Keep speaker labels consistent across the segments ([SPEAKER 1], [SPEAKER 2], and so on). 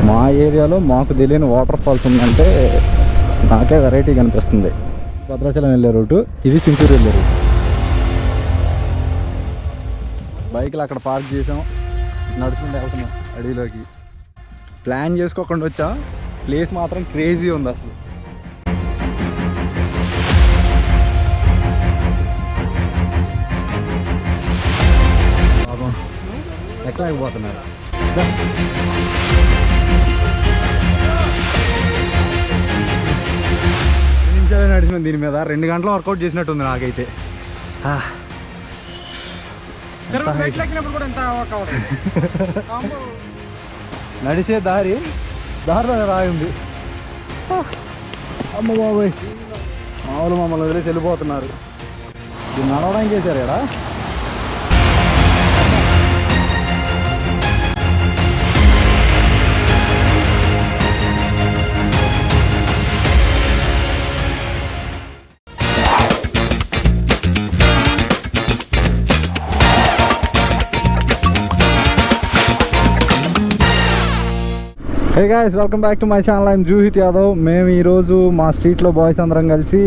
[SPEAKER 1] మా ఏరియాలో మాకు తెలియని వాటర్ ఫాల్స్ ఉందంటే నాకే వెరైటీ కనిపిస్తుంది. భద్రాచలం వెళ్ళే రూటు ఇది, చింతూరు వెళ్ళే రూటు. బైక్లు అక్కడ పార్క్ చేసాం, నడుచుకుంటూ వెళ్తున్నాం అడవిలోకి. ప్లాన్ చేసుకోకుండా వచ్చా, ప్లేస్ మాత్రం క్రేజీ ఉంది అసలు. పాపం ఎక్కలేకపోతున్నారు. నిమిషాలే నడిచిన దీని మీద 2 గంటలు వర్కౌట్ చేసినట్టుంది నాకైతే. నడిచే దారిలో రాయి ఉంది. అమ్మ బాబోయ్, మామూలు మమ్మల్ని వదిలేసి వెళ్ళిపోతున్నారు. ఇది నడవడానికి వేసారు ఇక్కడ. Hey guys, welcome back to my channel. I'm Juhith Yadav. మేము ఈరోజు మా స్ట్రీట్లో బాయ్స్ అందరం కలిసి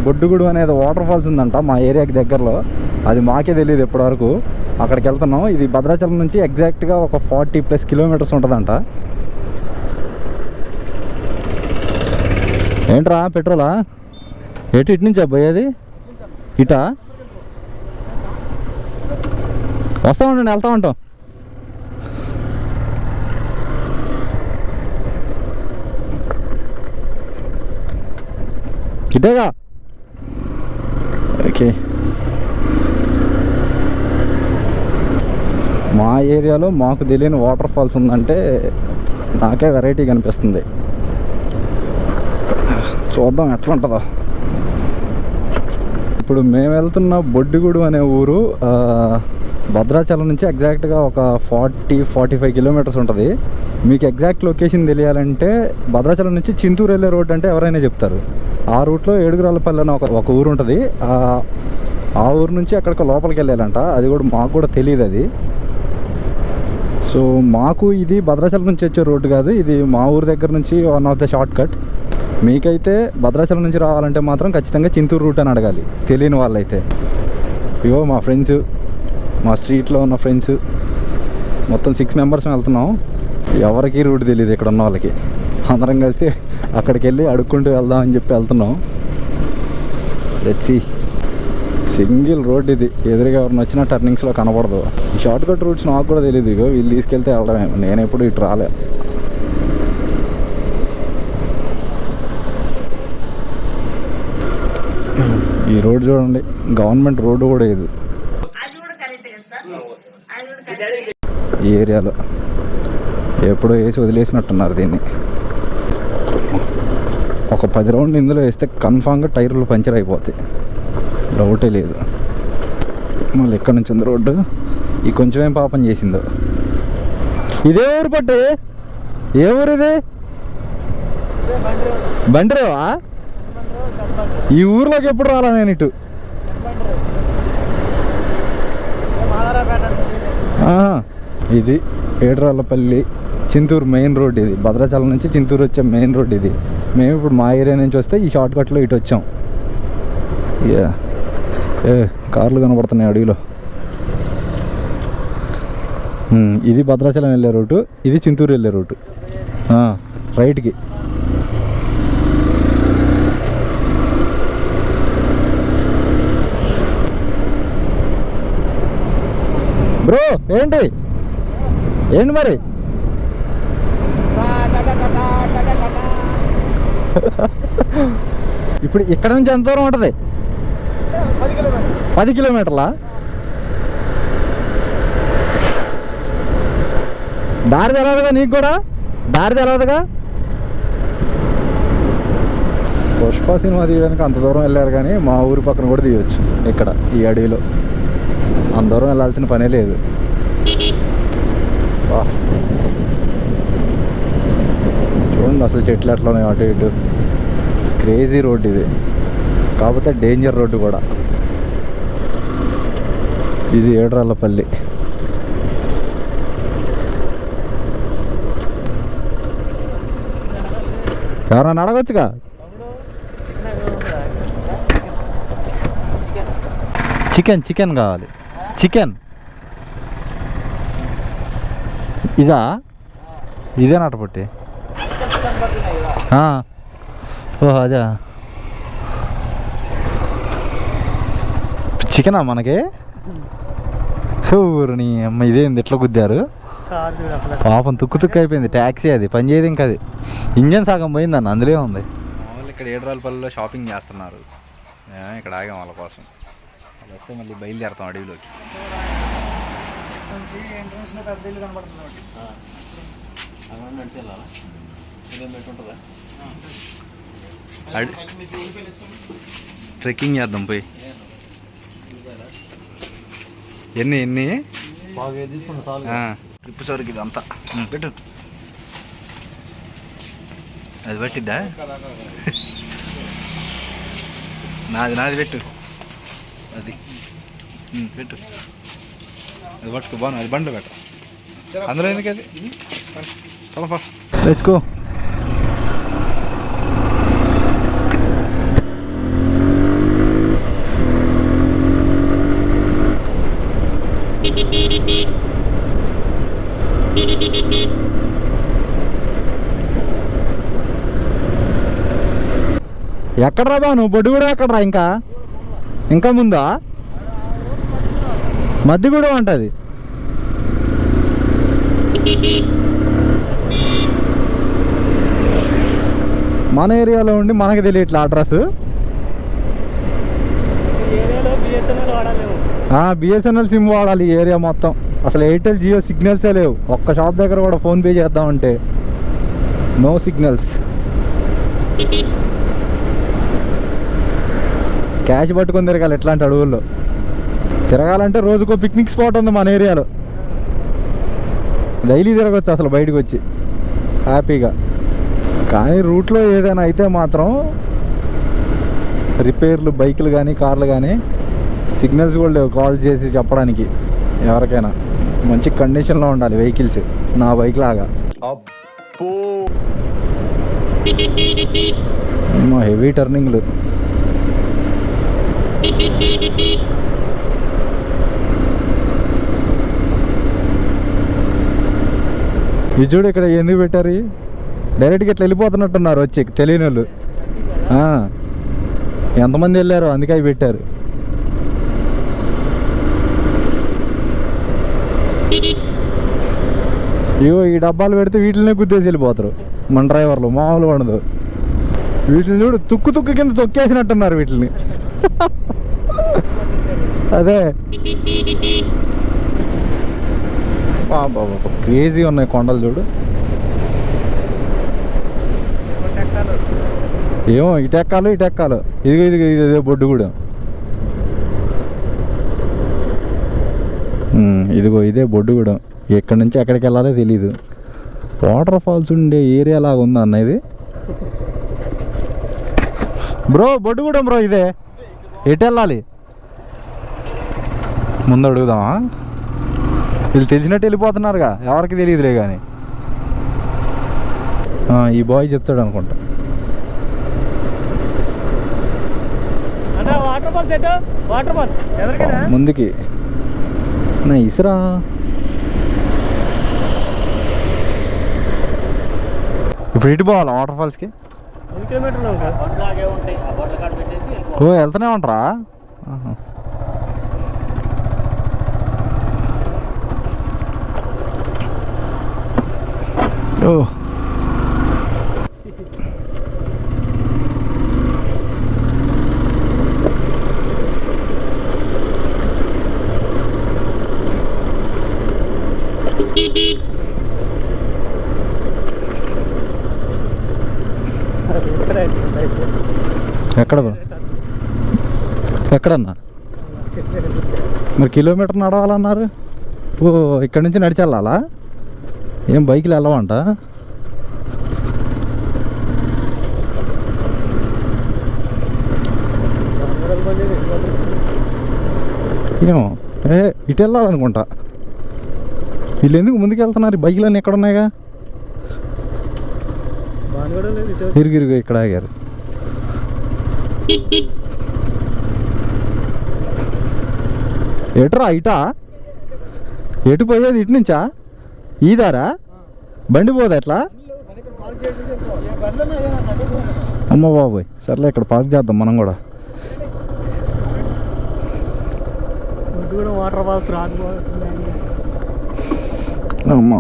[SPEAKER 1] బొడ్డుగుడు అనేది వాటర్ ఫాల్స్ ఉందంట మా ఏరియాకి దగ్గరలో. అది మాకే తెలియదు ఎప్పటివరకు. అక్కడికి వెళ్తున్నాం. ఇది భద్రాచలం నుంచి ఎగ్జాక్ట్గా ఒక 40+ కిలోమీటర్స్ ఉంటుందంట. ఏంట్రా పెట్రోలా? ఇటు నుంచి అబ్బాయి ఇటా వస్తూ ఉండండి, వెళ్తూ ఉంటాం. ఇటేగా. ఓకే, మా ఏరియాలో మాకు తెలియని వాటర్ ఫాల్స్ ఉందంటే నాకే వెరైటీ కనిపిస్తుంది. చూద్దాం ఎట్లా ఉంటుందో. ఇప్పుడు మేము వెళ్తున్న బొడ్డుగూడు అనే ఊరు భద్రాచలం నుంచి ఎగ్జాక్ట్గా ఒక 40-45 కిలోమీటర్స్ ఉంటుంది. మీకు ఎగ్జాక్ట్ లొకేషన్ తెలియాలంటే భద్రాచలం నుంచి చింతూరు వెళ్ళే రోడ్ అంటే ఎవరైనా చెప్తారు. ఆ రూట్లో ఏడుగురాళ్ళపల్లి అని ఒక ఊరు ఉంటుంది. ఆ ఊరు నుంచి అక్కడికి లోపలికి వెళ్ళాలంట. అది కూడా మాకు కూడా తెలియదు అది. సో మాకు ఇది భద్రాచలం నుంచి వచ్చే రోడ్డు కాదు, ఇది మా ఊరు దగ్గర నుంచి one of the short cut. మీకైతే భద్రాచలం నుంచి రావాలంటే మాత్రం ఖచ్చితంగా చింతూరు రూట్ అని అడగాలి తెలియని వాళ్ళైతే. ఇవో మా ఫ్రెండ్స్, మా స్ట్రీట్లో ఉన్న ఫ్రెండ్స్ మొత్తం 6 మెంబర్స్ వెళ్తున్నాం. ఎవరికి రూట్ తెలియదు ఇక్కడ ఉన్న వాళ్ళకి. అందరం కలిసి అక్కడికి వెళ్ళి అడుక్కుంటూ వెళ్దాం అని చెప్పి వెళ్తున్నాం. Let's see. సింగిల్ రోడ్ ఇది. ఎదురుగా ఎవరిని వచ్చినా టర్నింగ్స్లో కనపడదు. ఈ షార్ట్ కట్ రూట్స్ నాకు కూడా తెలియదు. ఇగో వీళ్ళు తీసుకెళ్తే వెళ్ళడమేమో. నేను ఎప్పుడు ఇటు రాలే. ఈ రోడ్ చూడండి, గవర్నమెంట్ రోడ్డు కూడా ఇది. ఈ ఏరియాలో ఎప్పుడో వేసి వదిలేసినట్టున్నారు దీన్ని. ఒక 10 రౌండ్లు ఇందులో వేస్తే కన్ఫామ్గా టైర్లు పంచర్ అయిపోతాయి, డౌటే లేదు. మళ్ళీ ఎక్కడి నుంచి ఉంది రోడ్డు? ఈ కొంచెం ఏం పాపం చేసిందో. ఇదే ఊరు పట్టు? ఏ ఊరు ఇది? బండిరేవా? ఈ ఊర్లోకి ఎప్పుడు రాలా నేను ఇటు. ఇది ఏడుగురాళ్ళపల్లి చింతూరు మెయిన్ రోడ్. ఇది భద్రాచలం నుంచి చింతూరు వచ్చే మెయిన్ రోడ్ ఇది. మేము ఇప్పుడు మా ఏరియా నుంచి వస్తే ఈ షార్ట్ కట్లో ఇటు వచ్చాం. కార్లు కనబడుతున్నాయి అడవిలో. ఇది భద్రాచలం వెళ్ళే రూటు, ఇది చింతూరు వెళ్ళే రూటు. రైట్కి. బ్రో ఏంటి మరి? ఇప్పుడు ఇక్కడ నుంచి ఎంత దూరం ఉంటుంది? 10 కిలోమీటర్లా? దారి తెలవదుగా నీకు కూడా? దారి తెలవదుగా? పుష్ప సినిమా తీయడానికి అంత దూరం వెళ్ళారు, కానీ మా ఊరి పక్కన కూడా తీయవచ్చు. ఇక్కడ ఈ అడవిలో అంత దూరం వెళ్ళాల్సిన పనే లేదు. చూడండి అసలు చెట్లు ఎట్లా ఉన్నాయి అటు ఇటు. క్రేజీ రోడ్ ఇది, కాకపోతే డేంజర్ రోడ్డు కూడా. ఇది ఏడుగురాళ్ళపల్లి. ఎవరన్నా అడగొచ్చుగా. చికెన్ కావాలి. చికెన్ ఇదే నాటపట్టి. ఓహో అదే చికెనా మనకి? ఊరిని అమ్మ ఇదేంది ఎట్లా గుద్దారు పాపం. తుక్కు అయిపోయింది ట్యాక్సీ. అది పని చేయదు ఇంకా. అది ఇంజన్ సగం పోయిందన్న, అందులో ఉంది. మామూలు ఇక్కడ ఏడురాళ్ళపల్లిలో షాపింగ్ చేస్తున్నారు. ఇక్కడ ఆగాం వాళ్ళ కోసం. వాళ్ళు వస్తే మళ్ళీ బయలుదేరుతాం అడవిలోకి. ట్రెక్కింగ్ చేద్దాం పోయి. ఎన్ని ట్రిప్ సరికి ఇదంతా పెట్టు. అది పట్టిద్దా? నాది పెట్టు. అది పెట్టు. అది పట్టుకో బాగున్నా. అది బండ్లో పెట్ట. అందులో ఎందుకు అది చలపా తెచ్చుకో. ఎక్కడరా బా నువ్వు? బొడ్డుగూడెం ఎక్కడరా? ఇంకా ముందా? మధ్యగూడెం అంటది. మన ఏరియాలో ఉండి మనకి తెలియట్లే అడ్రస్. బిఎస్ఎన్ఎల్ సిమ్ వాడాలి ఈ ఏరియా మొత్తం. అసలు ఎయిర్టెల్ జియో సిగ్నల్సే లేవు. ఒక్క షాప్ దగ్గర కూడా ఫోన్పే చేద్దామంటే నో సిగ్నల్స్. క్యాష్ పట్టుకొని తిరగాలి ఎట్లాంటి అడవుల్లో. తిరగాలంటే రోజుకో పిక్నిక్ స్పాట్ ఉంది మన ఏరియాలో. డైలీ తిరగచ్చు అసలు బయటకు వచ్చి హ్యాపీగా. కానీ రూట్లో ఏదైనా అయితే మాత్రం రిపేర్లు బైకులు కానీ కార్లు కానీ సిగ్నల్స్ కూడా లేవు కాల్ చేసి చెప్పడానికి. ఎవరికైనా మంచి కండిషన్లో ఉండాలి వెహికల్స్. నా బైక్ లాగా హెవీ టర్నింగ్లు. ఇది చూడు ఇక్కడ ఎందుకు పెట్టారు? డైరెక్ట్గా ఇట్లా వెళ్ళిపోతున్నట్టున్నారు వచ్చి తెలియని వాళ్ళు. ఎంతమంది వెళ్ళారు అందుకే అవి పెట్టారు. ఇగో ఈ డబ్బాలు పెడితే వీటినే గుద్దేసి వెళ్ళిపోతారు మన డ్రైవర్లు. మామూలుగా ఉండదు. వీటిని చూడు తుక్కు కింద తొక్కేసినట్టున్నారు వీటిని. అదే బాబా క్రేజీ ఉన్నాయి కొండలు చూడు. ఏమో ఇటు ఎక్కాలో. ఇదే బొడ్డుగూడెం. ఇదిగో ఇదే బొడ్డుగూడెం. ఎక్కడి నుంచి ఎక్కడికి వెళ్ళాలో తెలీదు. వాటర్ ఫాల్స్ ఉండే ఏరియా లాగా ఉందా అన్న ఇది? బ్రో బొడ్డుగూడెం బ్రో ఇదే. ఎటు వెళ్ళాలి ముందు అడుగుదామా? వీళ్ళు తెలిసినట్టు వెళ్ళిపోతున్నారుగా, ఎవరికి తెలియదులే కానీ. ఈ బాయ్ చెప్తాడు అనుకుంటా. ముందుకి నా ఇసురా. ఇప్పుడు ఇటు పోవాలా వాటర్ ఫాల్స్కి? ఓ వెళ్తూనే ఉంటారా? ఓ ఎక్కడన్నా మరి కిలోమీటర్ నడవాలన్నారు. ఓ ఇక్కడి నుంచి నడిచి వెళ్ళాలా? ఏం బైక్లు వెళ్ళవంట? ఏమో ఇటు వెళ్ళాలనుకుంటా. వీళ్ళు ఎందుకు ముందుకు వెళ్తున్నారు? బైకులన్నీ ఎక్కడ ఉన్నాయిగా. ఇరుగు ఇక్కడ ఆగారు. ఎటురా ఇటా? ఎటు పోయేది? ఇటు నుంచా? ఈదారా? బండి పోదా ఎట్లా? అమ్మ బాబోయ్, సర్లే ఇక్కడ పార్క్ చేద్దాం మనం కూడా.
[SPEAKER 2] వాటర్ ఫాల్స్
[SPEAKER 1] అమ్మా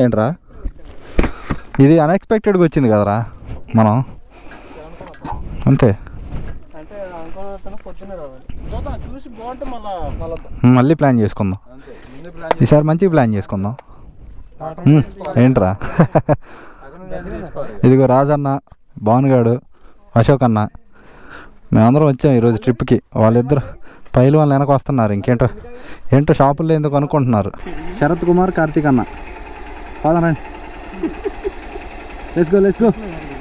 [SPEAKER 1] ఏంట్రా ఇది? అన్ఎక్స్పెక్టెడ్గా వచ్చింది కదరా మనం, అంతే. మళ్ళీ ప్లాన్ చేసుకుందాం ఈసారి, మంచిగా ప్లాన్ చేసుకుందాం. ఏంట్రా? ఇదిగో రాజన్న, భానుగాడు, అశోక్ అన్న, మేమందరం వచ్చాం ఈరోజు ట్రిప్కి. వాళ్ళిద్దరు పైలు వాళ్ళు వెనక వస్తున్నారు. ఏంటో షాపుల్లో ఎందుకు అనుకుంటున్నారు. శరత్ కుమార్, కార్తీక్ అన్న, పదరండి.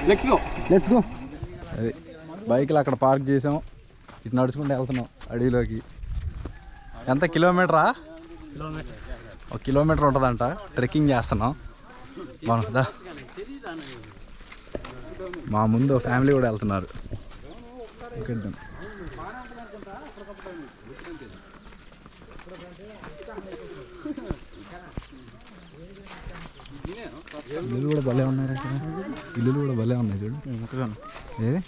[SPEAKER 1] Let's go. అది బైక్లు అక్కడ పార్క్ చేసాం, ఇటు నడుచుకుంటూ వెళ్తున్నాం అడవిలోకి. ఎంత కిలోమీటరా? 1 కిలోమీటర్ ఉంటుందంట. ట్రెక్కింగ్ చేస్తున్నాం మనం. మా ముందు ఫ్యామిలీ కూడా వెళ్తున్నారు. ఇల్లులు కూడా భలే ఉన్నారు అక్కడ. ఇల్లులు కూడా భలే ఉన్నాయి చూడు. ఏది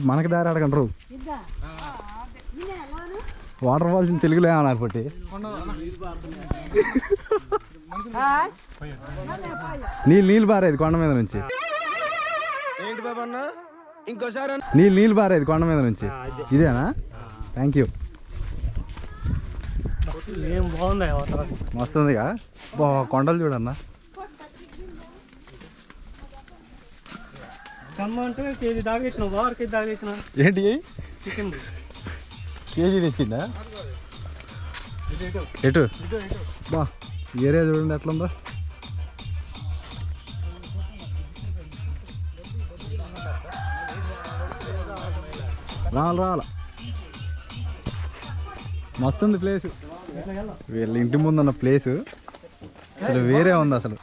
[SPEAKER 1] మనకి దారి అడగండి రు. వాటర్ ఫాల్స్ తెలుగులో ఏమన్నారు పట్టి? నీళ్ళు బారేది కొండ మీద నుంచి. నీళ్ళు బారేది కొండ మీద నుంచి. ఇదేనా? Thank you. మస్తుందిగా. కొండలు చూడన్నా. ఏంటి కేజీ తెచ్చిందా? ఎటు బా ఏరియా చూడండి ఎట్లుందో. రావాల మస్తుంది ప్లేసు. వీళ్ళ ఇంటి ముందున్న ప్లేసు అసలు వేరే ఉంది. అసలు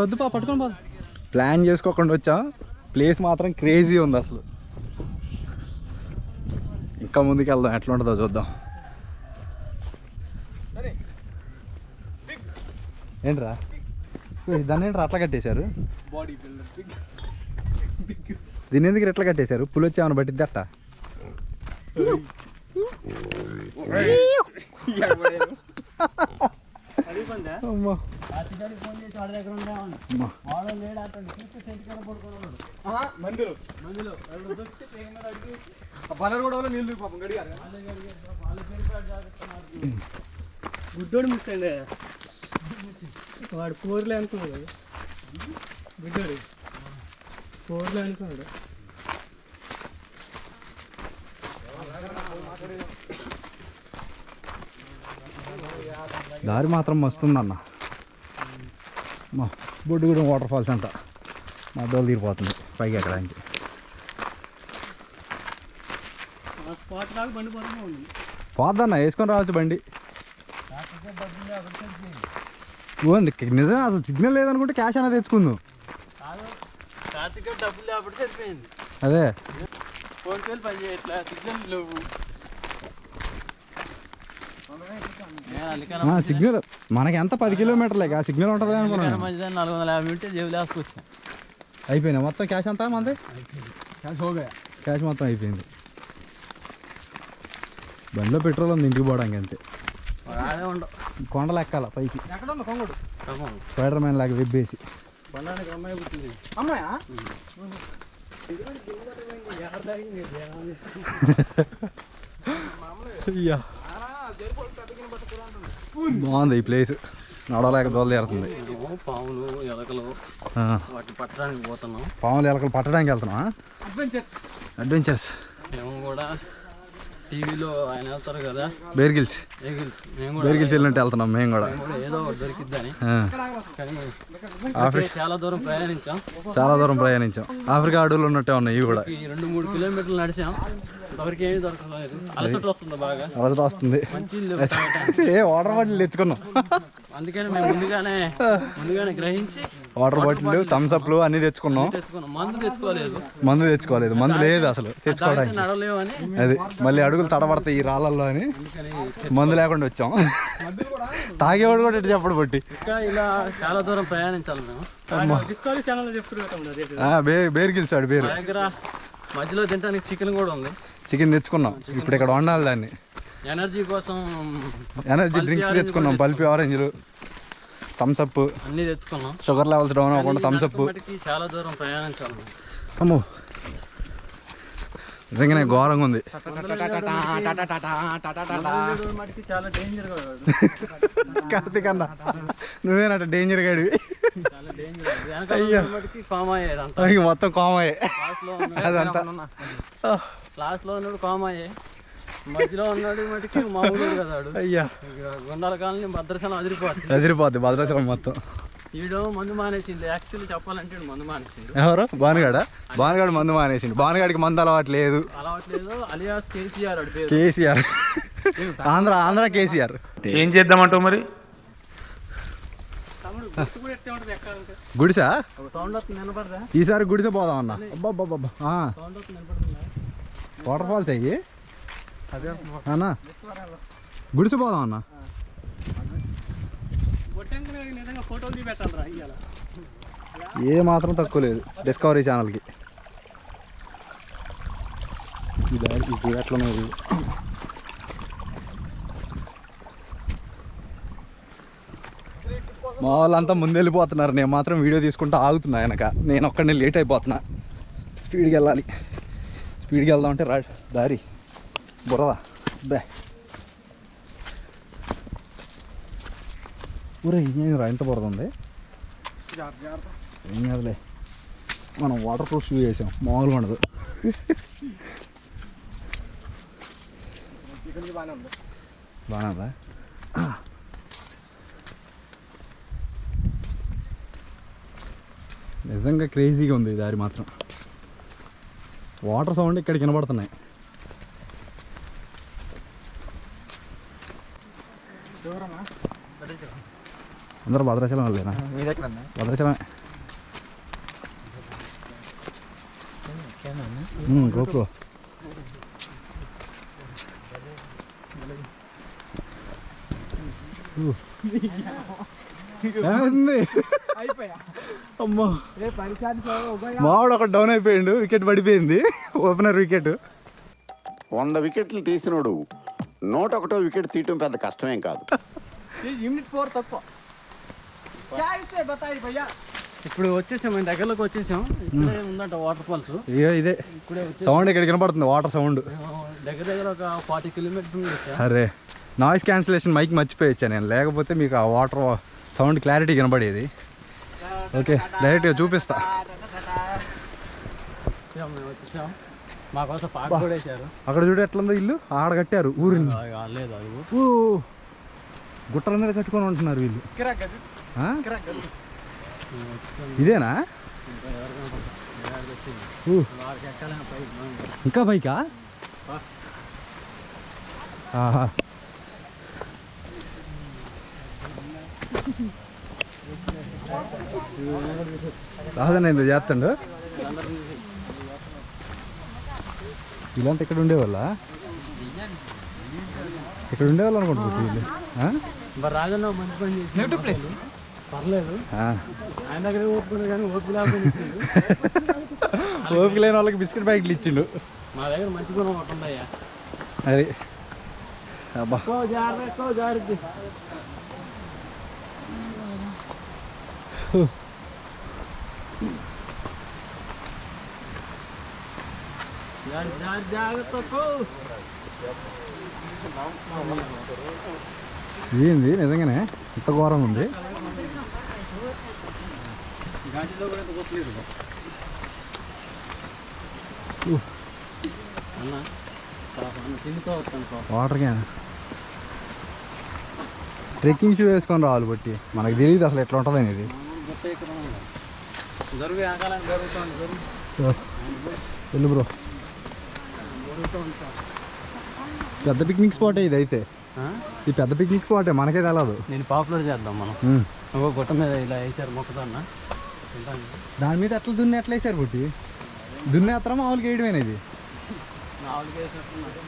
[SPEAKER 1] వద్దు పట్టుకొని పోదు. ప్లాన్ చేసుకోకుండా వచ్చాం. ప్లేస్ మాత్రం క్రేజీ ఉంది అసలు. ఇంకా ముందుకు వెళ్దాం, ఎట్లా ఉంటుందో చూద్దాం. ఏంట్రా దాన్ని ఏంట్రా అట్లా కట్టేశారు? దీన్ని ఎందుకు ఎట్లా కట్టేశారు? పులి వచ్చి ఏమైనా పట్టిద్ది అట్ట?
[SPEAKER 2] గుడ్డోడు మిస్ అండి. వాడు కూరలే అనుకున్నాడు. గుడ్డోడు కూరలే అనుకున్నాడు.
[SPEAKER 1] దారి మాత్రం వస్తుందన్న. మా బొడ్డుగూడెం వాటర్ ఫాల్స్ అంట. మా డోలు తీరిపోతుంది పైకి ఎక్కడానికి. పోద్దన్న వేసుకొని రావచ్చు బండి. నిజమే, అసలు సిగ్నల్ లేదనుకుంటే క్యాష్ అనేది తెచ్చుకుందాం. అదే సిగ్నల్ మనకి ఎంత 10 కిలోమీటర్లే సిగ్నల్ ఉంటుంది అనుకున్నాను.
[SPEAKER 2] 450
[SPEAKER 1] అయిపోయినా మొత్తం క్యాష్ అంతా మంది. క్యాష్ మొత్తం అయిపోయింది. బండిలో పెట్రోల్ ఉంది ఇంటికి పోవడానికి అంతే. కొండలు ఎక్కాల పైకి స్పైడర్ మ్యాన్ లాగా వెబ్బేసి. బాగుంది ఈ ప్లేస్. నడవలేక దోల తీరుతుంది.
[SPEAKER 2] పాములు ఎలకలు వాటిని పట్టడానికి పోతున్నాం.
[SPEAKER 1] పాములు ఎలకలు పట్టడానికి వెళ్తున్నావా? అడ్వెంచర్స్.
[SPEAKER 2] మేము కూడా టీవీలో ఆయన వెళ్తారు కదా
[SPEAKER 1] బేర్ గిల్స్ వెళ్ళినట్టు వెళ్తున్నాం మేము కూడా.
[SPEAKER 2] ఏదో ఒకటి దొరికిద్దని. కానీ చాలా దూరం ప్రయాణించాం. ఆఫ్రికా అడవులు ఉన్నట్టే ఉన్నాయి ఇవి కూడా. 2-3 కిలోమీటర్లు నడిచాం, ఎవరికి ఏమీ దొరకలేదు. అలసట వస్తుంది బాగా.
[SPEAKER 1] వస్తుంది.
[SPEAKER 2] మంచి
[SPEAKER 1] వాటర్ బాటిల్ తెచ్చుకున్నాం.
[SPEAKER 2] అందుకని మేము ముందుగానే గ్రహించి
[SPEAKER 1] వాటర్ బాటిల్, థమ్స్ అప్లు అన్ని తెచ్చుకున్నాం.
[SPEAKER 2] మందు
[SPEAKER 1] తెచ్చుకోలేదు. మందు లేదు అసలు తెచ్చుకోవడానికి.
[SPEAKER 2] నడవలేమని
[SPEAKER 1] అది మళ్ళీ అడుగులు తడబడతాయి ఈ రాళ్ళల్లో అని మందు లేకుండా వచ్చాం. తాగేవాడు కూడా ఇటు చెప్పడు బట్టి.
[SPEAKER 2] ఇంకా ఇలా చాలా దూరం ప్రయాణించాలి మేము.
[SPEAKER 1] బేర్ గిల్చాడు. బేరు
[SPEAKER 2] దగ్గర మధ్యలో తినడానికి చికెన్ కూడా ఉంది.
[SPEAKER 1] చికెన్ తెచ్చుకున్నాం. ఇప్పుడు ఇక్కడ వండాలి దాన్ని.
[SPEAKER 2] ఎనర్జీ కోసం
[SPEAKER 1] ఎనర్జీ డ్రింక్స్ తెచ్చుకున్నాం. పల్పి, ఆరెంజ్లు, థమ్స్ అప్
[SPEAKER 2] అన్నీ తెచ్చుకున్నాం.
[SPEAKER 1] షుగర్ లెవెల్స్ డౌన్ అవ్వకుండా థమ్స్ అప్.
[SPEAKER 2] చాలా దూరం ప్రయాణించాలి.
[SPEAKER 1] అమ్మో నిజంగానే ఘోరంగా ఉంది.
[SPEAKER 2] చాలా డేంజర్.
[SPEAKER 1] కార్తీక్ అన్న నువ్వేనట డేంజర్ గాడివి. మొత్తం కామయ్యే.
[SPEAKER 2] లాస్ట్ లో ఉన్నాడు కామయ్యే, మధ్యలో ఉన్నాడు మటుకి మామూలు కదా.
[SPEAKER 1] అయ్యా
[SPEAKER 2] గుండాల కాలనీ భద్రాచలం
[SPEAKER 1] అదిరిపోద్ది. భద్రాచలం మొత్తం.
[SPEAKER 2] ఈడో మందు మానేసిండు. యాక్చువల్లీ చెప్పాలంటే మందు మానేసిండు.
[SPEAKER 1] ఎవరు? భానుగాడు మందు మానేసిండు. భానుగాడికి మందు అలవాటు లేదు.
[SPEAKER 2] అలియాస్ కేసీఆర్.
[SPEAKER 1] ఆంధ్ర కేసీఆర్.
[SPEAKER 3] ఏం చేద్దామంటావు మరి?
[SPEAKER 1] గుడిసా?
[SPEAKER 2] సౌండ్ వస్తుంది, వినపడదా?
[SPEAKER 1] ఈసారి గుడిసె పోదాం అన్న. వాటర్ ఫాల్స్ అయ్యి అన్నా, గుడిసె పోదాం అన్న. ఏ మాత్రం తక్కువ లేదు డిస్కవరీ ఛానల్కి. ఇది ఎట్లనేది మా వాళ్ళంతా ముందు వెళ్ళిపోతున్నారు. నేను మాత్రం వీడియో తీసుకుంటూ ఆగుతున్నా వెనక. నేను ఒక్కడిని లేట్ అయిపోతున్నా. స్పీడ్కి వెళ్ళాలి. స్పీడ్కి వెళ్దామంటే దారి బురదా బే. ఊరే ఏం రా ఎంత బురద ఉంది. ఏం కాదులే, మనం వాటర్ ప్రూఫ్ షూ వేసాం, మామూలుగా ఉండదు. బాగా ఉందా? నిజంగా క్రేజీగా ఉంది ఈ దారి మాత్రం. వాటర్ సౌండ్ ఇక్కడికి వినబడుతున్నాయి. అందరూ భద్రాచలం వాళ్ళేనా? భద్రాచలమే. గోప్రో అమ్మా, మావాడు ఒక డౌన్ అయిపోయిండు. వికెట్ పడిపోయింది. Opener wicket.
[SPEAKER 4] 100 వికెట్లు తీసినోడు 101వ వికెట్ తీయటం పెద్ద కష్టమేం కాదు.
[SPEAKER 2] ఇప్పుడు వచ్చేసాం, మేము దగ్గరలోకి వచ్చేసాం. ఇక్కడే ఉందంట వాటర్ ఫాల్స్.
[SPEAKER 1] ఇదే సౌండ్ ఇక్కడ వినపడుతుంది. వాటర్ సౌండ్
[SPEAKER 2] దగ్గర ఒక 40 కిలోమీటర్స్ ఉంది.
[SPEAKER 1] అరే నాయిస్ క్యాన్సిలేషన్ మైక్ మర్చిపోయచ్చా నేను, లేకపోతే మీకు ఆ వాటర్ సౌండ్ క్లారిటీ వినపడేది. ఓకే డైరెక్ట్గా చూపిస్తా.
[SPEAKER 2] వచ్చేసాం. మాకోసం పాక కూడా వేసారు.
[SPEAKER 1] అక్కడ చూడు ఎట్లుందో ఇల్లు. ఆడ కట్టారు ఊరిని. గుట్టల మీద కట్టుకొని ఉంటున్నారు వీళ్ళు. ఇదేనా? ఇంకా పైకా? రాజన్న ఎందుకు చేస్తాడు? వీళ్ళంతా ఇక్కడ ఉండేవాళ్ళ? ఇక్కడ ఉండేవాళ్ళు అనుకుంటా వీళ్ళు.
[SPEAKER 2] రాజన్న మంచి పని చేసి పర్లేదు. ఆయన దగ్గర ఓపుకున్నాడు కానీ
[SPEAKER 1] ఓపిక లేని వాళ్ళకి బిస్కెట్ ప్యాకెట్లు ఇచ్చిండు.
[SPEAKER 2] మా దగ్గర మంచి గుణం ఒకటి ఉందయ్యా.
[SPEAKER 1] అది అబ్బా
[SPEAKER 2] జాగ్రత్త.
[SPEAKER 1] ఏంది నిజంగానే ఇంత ఘోరం ఉంది. వాటర్ క్యాన్ ట్రెక్కింగ్ షూ వేసుకొని రావాలి బట్టి మనకు తెలియదు అసలు ఎట్లా ఉంటుంది అనేది. వెళ్ళు బ్రో, పెద్ద పిక్నిక్ స్పాటే ఇది అయితే. ఈ పెద్ద పిక్నిక్ స్పాటే, మనకే తెలదు.
[SPEAKER 2] నేను పాపులర్ చేద్దాం మనం. గుట్ట మీద ఇలా వేసారు మొక్కదన్న,
[SPEAKER 1] దాని మీద ఎట్లా దున్ని ఎట్లా వేసారు బట్టి? దున్నేత్తరం మామూలుగా వేయడమేనా ఇది?
[SPEAKER 2] మామూలుగా వేసినట్టున్నారు.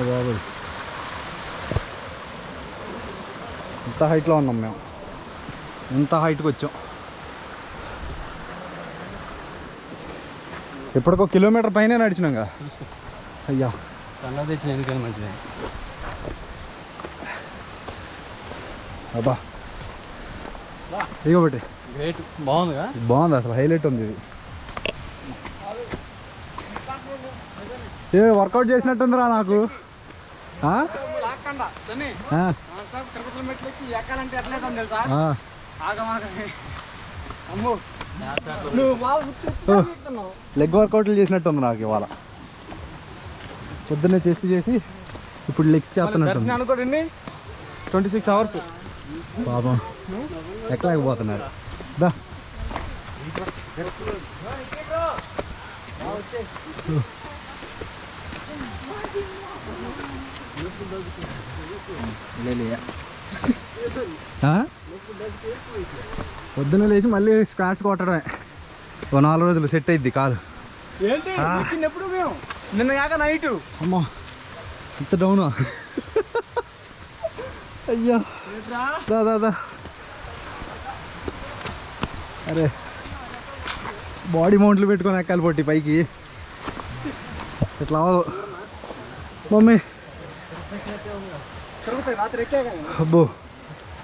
[SPEAKER 1] బాబు ఇంత హైట్లో ఉన్నాం మేము, ఇంత హైట్కి వచ్చాం. ఇప్పటికో కిలోమీటర్ పైన నడిచినాగా. అయ్యా
[SPEAKER 2] కన్నా తెచ్చిన ఎందుకని మంచిది.
[SPEAKER 1] అబ్బా ఇగోబట్టి
[SPEAKER 2] గ్రేట్, బాగుందిగా.
[SPEAKER 1] బాగుంది అసలు, హైలైట్ ఉంది ఇది. ఏ వర్కౌట్ చేసినట్టుందిరా నాకు. లెగ్ వర్కౌట్లు చేసినట్టుంది నాకు ఇవాళ. పొద్దున్నే చెస్ట్ చేసి ఇప్పుడు లెగ్స్ చేస్తున్నట్టు.
[SPEAKER 2] 26 hours
[SPEAKER 1] పాపం ఎక్కలేకపోతున్నారు. దా పొద్దున్న లేచి మళ్ళీ స్క్వాట్స్ కొట్టడమే. ఓ 4 రోజులు సెట్ అయింది కాలు.
[SPEAKER 2] ఎప్పుడు మేము నిన్న కాక నైట్.
[SPEAKER 1] అమ్మా ఇంత డౌనా? అయ్యా దా అరే బాడీ మౌంట్లు పెట్టుకొని ఎక్కాలి పొట్టి పైకి. ఇట్లా అవ్వదు మమ్మీ. అబ్బో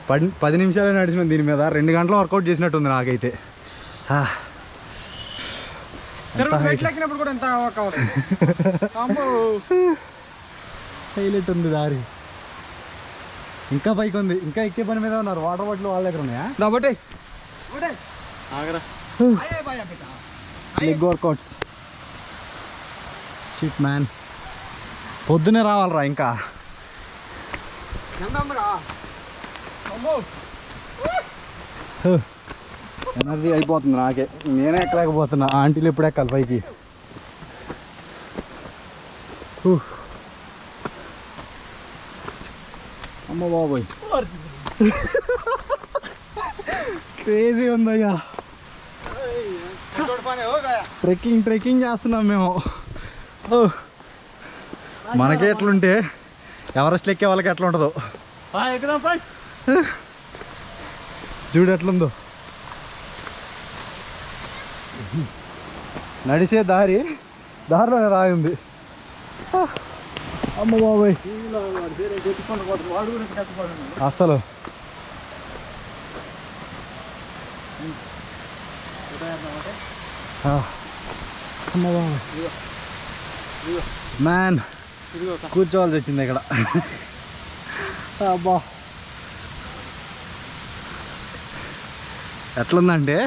[SPEAKER 1] 10 నిమిషాలే నడిచినాం దీని మీద. 2 గంటలు వర్కౌట్ చేసినట్టుంది నాకైతే. హైలైట్ ఉంది దారి. ఇంకా పైకి ఉంది, ఇంకా ఎక్కే పని మీద ఉన్నారు. వాటర్ బాటిల్ వాళ్ళ దగ్గర ఉన్నాయా? Leg workouts shit man. పొద్దునే రావాలరా ఇంకా. ఎనర్జీ అయిపోతుంది నాకే, నేనే ఎక్కలేకపోతున్నా. ఆంటీలు ఎప్పుడు ఎక్కాలి పైకి? అమ్మ బాబోయ్ క్రేజీ ఉందయ్యా. ట్రెక్కింగ్ చేస్తున్నాం మేము. మనకే ఎట్లుంటే ఎవరెస్ట్ ఎక్కే వాళ్ళకి ఎట్లా ఉంటుందో చూడు ఎట్లుందో. నడిచే దారిలోనే రాయి ఉంది. అమ్మ బాబోయ్ అసలు అమ్మ బాబోయ్ మ్యాన్ కూర్చోవాల్సి వచ్చింది ఇక్కడ. అబ్బా ఎట్లుందంటే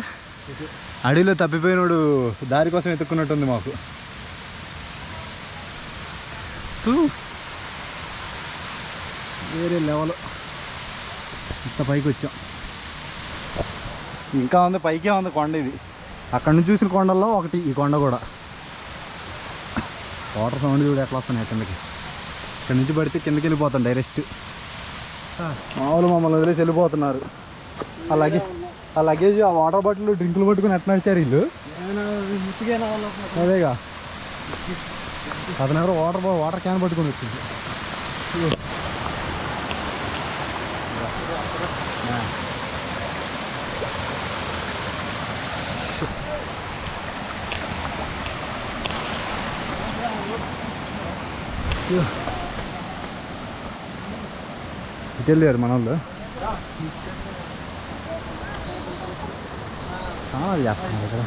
[SPEAKER 1] అడవిలో తప్పిపోయినోడు దారి కోసం ఎత్తుక్కున్నట్టుంది మాకు. వేరే లెవెల్. ఇంత పైకి వచ్చాం. ఇంకా ఉంది, పైకే ఉంది కొండ. ఇది అక్కడ నుంచి చూసిన కొండల్లో ఒకటి ఈ కొండ కూడా. వాటర్ సౌండ్ చూడు ఎట్లా వస్తున్నాయి కిందకి. ఇక్కడ నుంచి పడితే కిందకి వెళ్ళిపోతాం డైరెక్ట్. మామూలు మమ్మల్ని వదిలేసి వెళ్ళిపోతున్నారు. ఆ లగేజ్ ఆ వాటర్ బాటిల్ డ్రింకులు పట్టుకుని ఎట్లా నడిచారు వీళ్ళు? అదేగా అతను ఎవరో వాటర్ క్యాన్ పట్టుకొని వచ్చింది. ఇటు వెళ్ళారు మన వాళ్ళు. చేస్తున్నారు ఇక్కడ.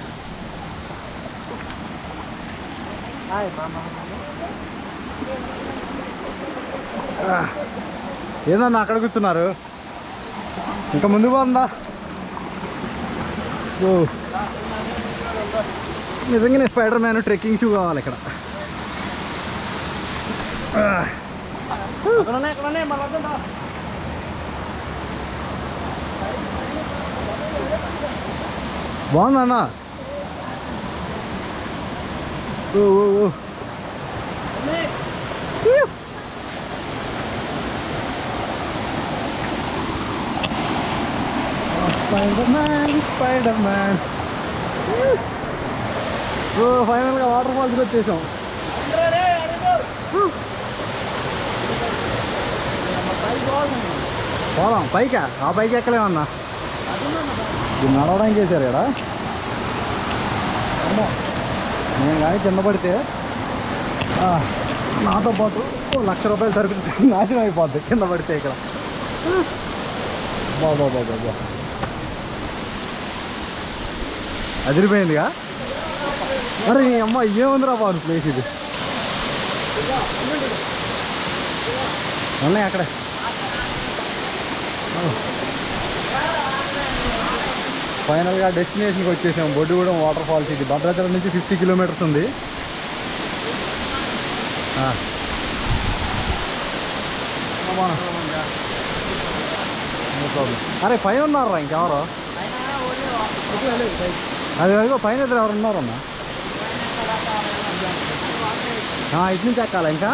[SPEAKER 1] ఏదన్నా అక్కడ కూర్చున్నారు, ఇంకా ముందుకు పోతుందా? నిజంగానే స్పైడర్ మ్యాన్ ట్రెక్కింగ్ షూ కావాలి ఇక్కడ. బాగుందన్నా. స్పైడర్ మ్యాన్ ఫైనల్గా వాటర్ ఫాల్స్కి వచ్చేసాం. పోదాం పైకా? ఆ పైకి ఎక్కలేమన్నా, ఇది నడవడానికి చేశారు ఇక్కడ. నేను కానీ కింద పడితే నాతో పాటు ₹1,00,000 సరుకు నాశనం అయిపోద్ది కింద పడితే ఇక్కడ. బాబా అదిరిపోయిందిగా. అరే నీ అమ్మ ఏముందిరా బాబు ప్లేస్ ఇది. ఉన్నాయి అక్కడే. ఫైనల్గా డెస్టినేషన్కి వచ్చేసాం. Boddugudem water falls. ఇది భద్రాచలం నుంచి 50 కిలోమీటర్స్ ఉంది. No problem. అరే పైన ఉన్నారా ఇంకెవరో? అది అదిగో పైన ఇద్దరు ఎవరు ఉన్నారన్నా. ఇటు నుంచి ఎక్కాలా ఇంకా?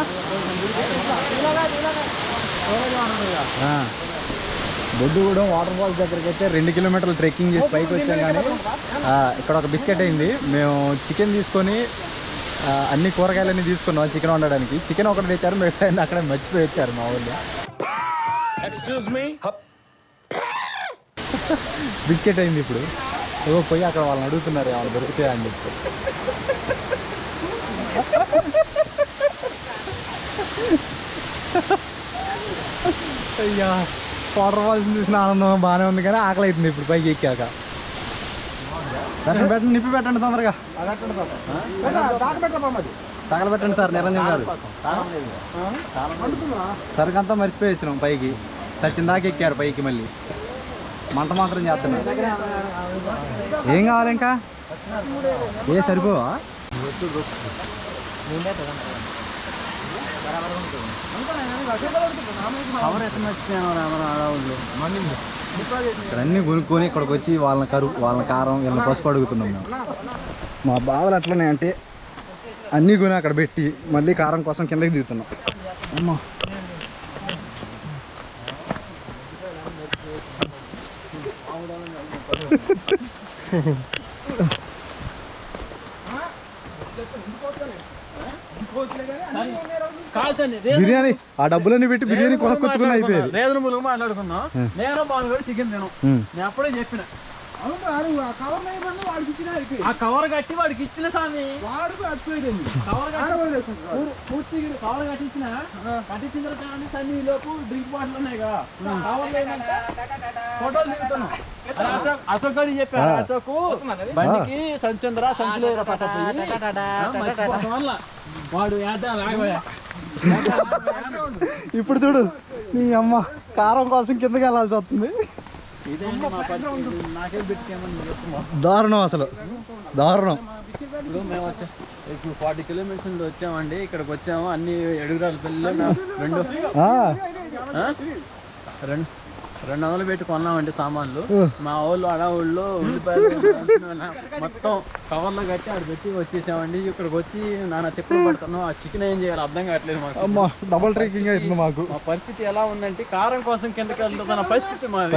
[SPEAKER 1] బొడ్డుగూడెం వాటర్ ఫాల్స్ దగ్గరికి అయితే 2 కిలోమీటర్లు ట్రెక్కింగ్ చేసి పైకి వచ్చాం. కానీ ఇక్కడ ఒక బిస్కెట్ అయింది. మేము చికెన్ తీసుకొని అన్ని కూరగాయలన్నీ తీసుకున్నాం చికెన్ వండడానికి. చికెన్ ఒకటి తెచ్చారు, మిగతా అక్కడ మర్చిపోయి వచ్చారు మా ఊళ్ళో. బిస్కెట్ అయింది. ఇప్పుడు ఏవో పోయి అక్కడ వాళ్ళని అడుగుతున్నారు ఏమైనా దొరుకుతాయా అని చెప్పి. అయ్యా వాటర్ ఫాల్స్ చూసిన ఆనందం బాగానే ఉంది, కానీ ఆకలి అవుతుంది ఇప్పుడు పైకి ఎక్కాక. పెట్టండి, నిప్పి పెట్టండి తొందరగా. తగలబెట్టండి సార్ నిరంజన్ గారు. సరుకంతా మర్చిపోయి వచ్చినాం పైకి. సచ్చిందాక ఎక్కారు పైకి. మళ్ళీ మంట మాత్రం చేస్తున్నారు. ఏం కావాలి ఇంకా? ఏ సరిపోవా? ఇక్కడ అన్నీ కొనుక్కొని ఇక్కడికి వచ్చి వాళ్ళ కారం వీళ్ళని పసుపు అడుగుతున్నాం మేము. మా బాధలు ఎట్లనే అంటే అన్నీ కొని అక్కడ పెట్టి మళ్ళీ కారం కోసం కిందకి దిగుతున్నాం. అమ్మా బిర్యానీ ఆ డబ్బులన్నీ పెట్టి బిర్యానీ కొనుక్కొచ్చుకుని అయిపోయింది.
[SPEAKER 2] రీజనబుల్ మాట్లాడుకున్నాం. నేను బాగా చికెన్ తిను. నేను అప్పుడే చెప్పిన ఆ కవర్ కట్టి వాడికి ఇచ్చిన స్వామి. కవర్ కట్టించిన తర్వాత సన్ని లోపు డ్రింక్ బాటిల్ ఉన్నాయిగా ఫోటోలు దిగుతున్నాం. అశోక్ గారికి చెప్పారు, అశోక్ బండికి సంచంద్ర సంచులేరా పట్టపోయి వల్ల వాడు లాగబోయా.
[SPEAKER 1] ఇప్పుడు చూడు నీ అమ్మ కారం కోసం కిందకి వెళ్ళాల్సి వస్తుంది. దారుణం, అసలు దారుణం.
[SPEAKER 2] ఇప్పుడు మేము ఇప్పుడు 40 కిలోమీటర్స్ నుండి వచ్చామండి. ఇక్కడికి వచ్చాము. అన్ని ఎడుగురాలపల్లిలో 200 పెట్టి కొన్నామండి సామాన్లు. మా ఊళ్ళో అడవుల్లో ఉల్లిపాయలు మొత్తం కవర్లో కట్టి ఆడ పెట్టి వచ్చేసామండి. ఇక్కడికి వచ్చి నాన్న తిప్పలు పడుతున్నాం. ఆ చికెన్ ఏం చేయాలి అర్థం కావట్లేదు మాకు.
[SPEAKER 1] డబుల్ ట్రెక్కింగ్ అవుతుంది మాకు.
[SPEAKER 2] మా పరిస్థితి ఎలా ఉందంటే కారం కోసం కిందకి వెళ్తున్న పరిస్థితి మాది.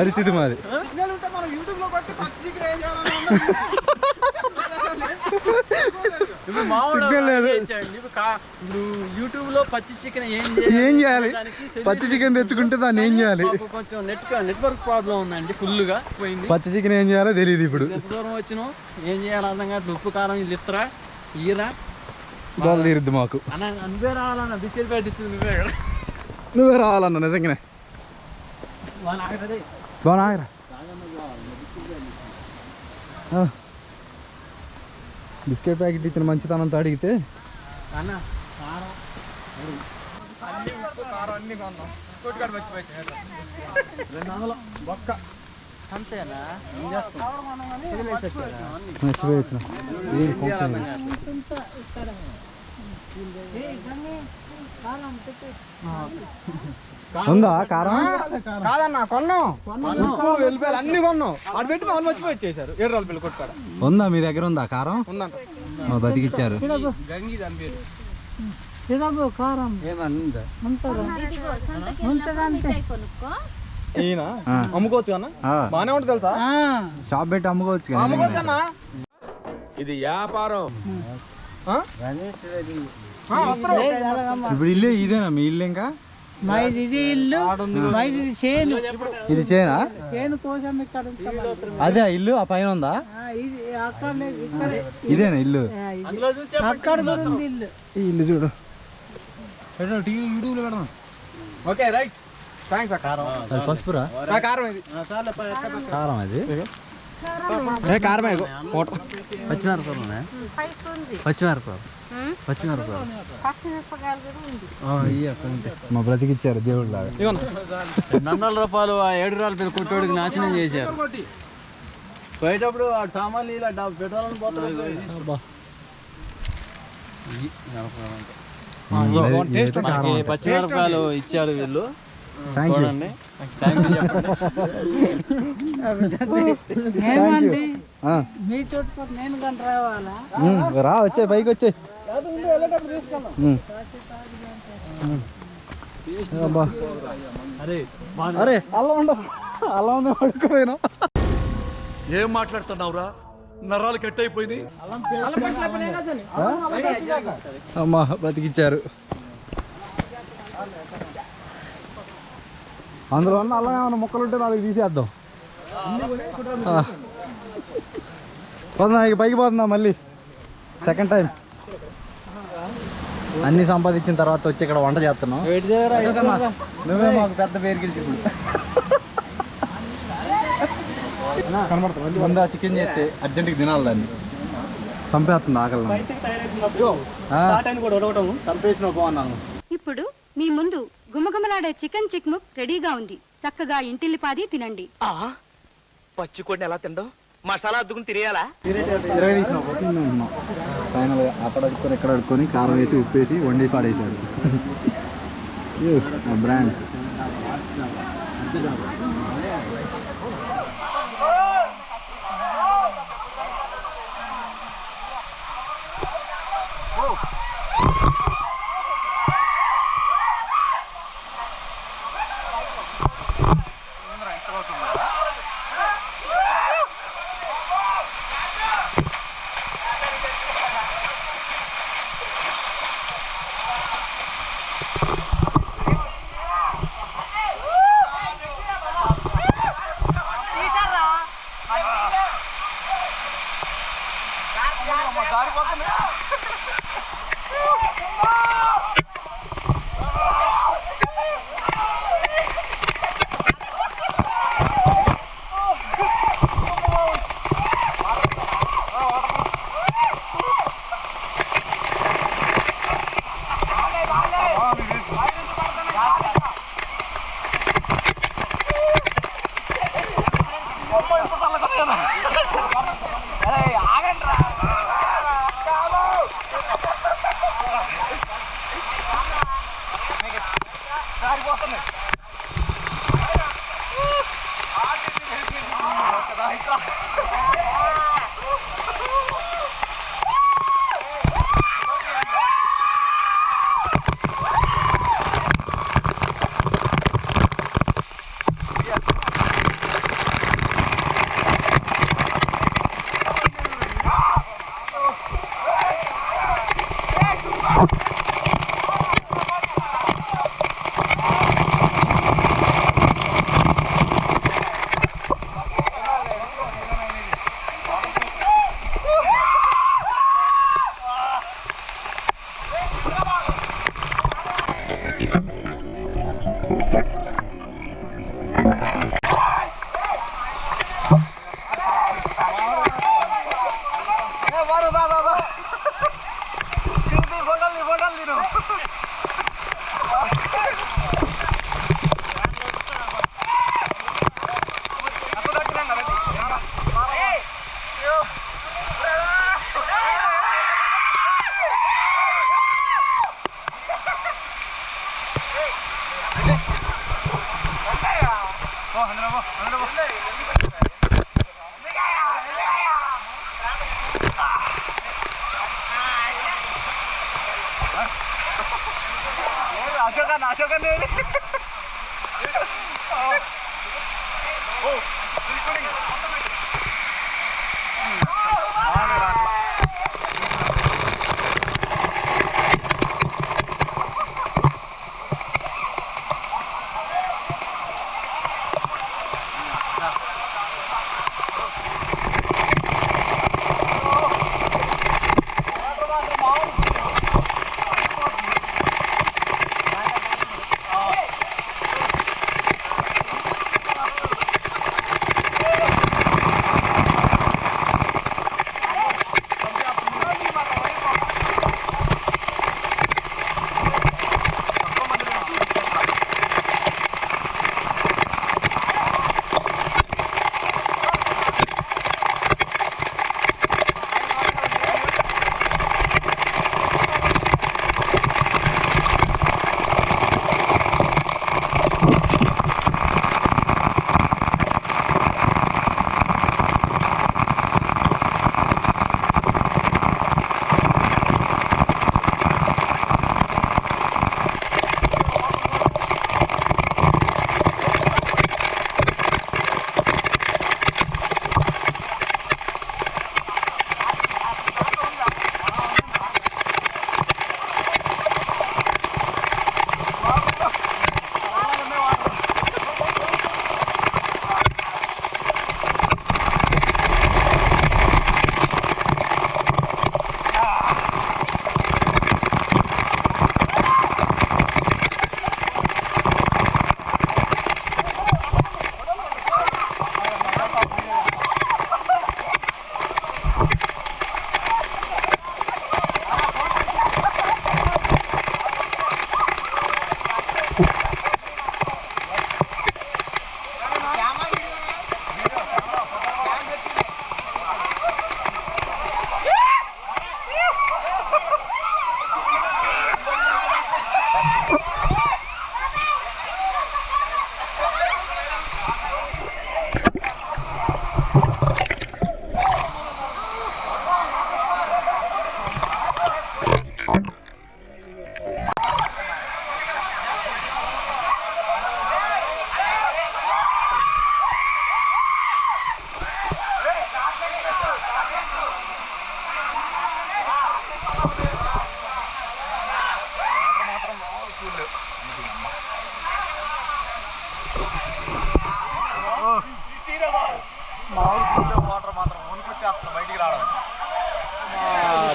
[SPEAKER 2] ఇప్పుడు యూట్యూబ్ లో పచ్చి చికెన్
[SPEAKER 1] ఏం చేయాలి? పచ్చి చికెన్ తెచ్చుకుంటే దాన్ని ఏం చేయాలి?
[SPEAKER 2] కొంచెం నెట్వర్క్ ప్రాబ్లం ఉందండి, ఫుల్ గా పోయింది.
[SPEAKER 1] పచ్చి చికెన్ ఏం చేయాలో తెలియదు. ఇప్పుడు
[SPEAKER 2] దూరం వచ్చినాం, ఏం చేయాలి అర్థం కాదు. ఉప్పు కారం ఇది ఇత్తరా ఈరా
[SPEAKER 1] దోలు తీరుద్ది మాకు.
[SPEAKER 2] నువ్వే రావాలన్న బిస్కెట్ పెట్టించింది.
[SPEAKER 1] నువ్వే రావాలన్న నిజంగానే. బాగా బిస్కెట్ ప్యాకెట్ ఇచ్చిన మంచితనంతో అడిగితే
[SPEAKER 2] అంతేనా
[SPEAKER 1] మర్చిపోయచ్చు. ఉందా కారం?
[SPEAKER 3] కాదన్నా కొన్నాం, వెళ్ళిపోయారు అన్ని కొన్నాం. అటు పెట్టి వాళ్ళు మర్చిపోయి వచ్చేసారు. 7 రూపాయలు పిల్ల కొట్టుకాడ
[SPEAKER 1] ఉందా మీ దగ్గర? ఉందా కారం?
[SPEAKER 3] ఉందంట.
[SPEAKER 1] బతికిచ్చారు.
[SPEAKER 3] గంగి దాని పేరు. ఈయన అమ్ముకోవచ్చు అన్న, బానే ఉంటుంది తెలుసా?
[SPEAKER 1] షాప్ పెట్టి అమ్ముకోవచ్చు.
[SPEAKER 3] అమ్ముకోవచ్చు అన్న.
[SPEAKER 4] ఇది వ్యాపారం.
[SPEAKER 1] ఇప్పుడు ఇల్లు ఇదేనా మీ ఇల్లు? ఇంకా
[SPEAKER 5] ఇది ఇల్లు, ఇది చేను.
[SPEAKER 1] ఇది చేనా?
[SPEAKER 5] చేను కోసం ఇక్కడ
[SPEAKER 1] అదే ఇల్లు ఆ పైన ఉందా? ఇదేనా ఇల్లు?
[SPEAKER 5] అక్కడ కూడా ఉంది ఇల్లు.
[SPEAKER 1] ఈ ఇల్లు చూడు.
[SPEAKER 3] యూట్యూబ్ లో పెడదాం. Okay right, thanks. కారం
[SPEAKER 1] పసుపురా?
[SPEAKER 3] కారం ఇది,
[SPEAKER 1] కారం అది
[SPEAKER 3] కారమే.
[SPEAKER 2] పచ్చిమిరపకాయలు
[SPEAKER 1] మా బ్రతికిచ్చారు దేవుడు లాగా.
[SPEAKER 2] 200 రూపాయలు ఆ 7 రూపాయల పిల్ల కొట్టోడికి నాశనం చేశారు. పోయేటప్పుడు ఆ సామాన్లు ఇలా పెట్రోల్ పోతారు. పచ్చిమిరపకాయలు ఇచ్చారు వీళ్ళు. చూడండి,
[SPEAKER 5] ఏమండి మీ చుట్టుపక్కల నేను కానీ రావాలా?
[SPEAKER 1] రా, వచ్చే పైకి వచ్చే. అరే అల్లం ఉండవు, అల్లం ఉండే పడుకోపోయినా.
[SPEAKER 6] ఏం మాట్లాడుతున్నావురా? నరాలు కట్ అయిపోయినాయి.
[SPEAKER 1] అమ్మా బతికిచ్చారు. అందులో ఉన్న అల్లం ఏమైనా ముక్కలు ఉంటే 4 తీసేద్దాం. పోతున్నా, ఇక పైకి పోతున్నా మళ్ళీ సెకండ్ టైం. అన్ని సంపాదించిన తర్వాత వచ్చి ఇక్కడ వంట చేస్తున్నాం. నువ్వే మాకు పెద్ద పేరు గెలిచి కనబడుతుంది. ముందు చికెన్ చేస్తే అర్జెంట్కి తినాలి, దాన్ని చంపేస్తుంది ఆకలి. చంపేసిన బాగున్నాను.
[SPEAKER 7] ఇప్పుడు మీ ముందు గుమగుమలాడే చికెన్ చిక్ముక్ రెడీగా ఉంది. చక్కగా ఇంటిల్లిపాది తినండి.
[SPEAKER 3] పచ్చికోడిని ఎలా తిండం? మసాలా అద్దుకుని తినేయాలా?
[SPEAKER 1] ఫైనల్గా అక్కడ అడుక్కొని ఇక్కడ అడుక్కొని కారం వేసి ఉప్పు వేసి వండి పాడేసాడు. బ్రాండ్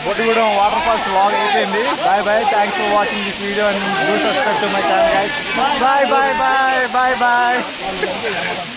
[SPEAKER 3] Boddugudem Waterfalls vlog అయిపోయింది. Bye bye. Thanks for watching this video and do subscribe to my channel, guys. Bye bye bye bye bye.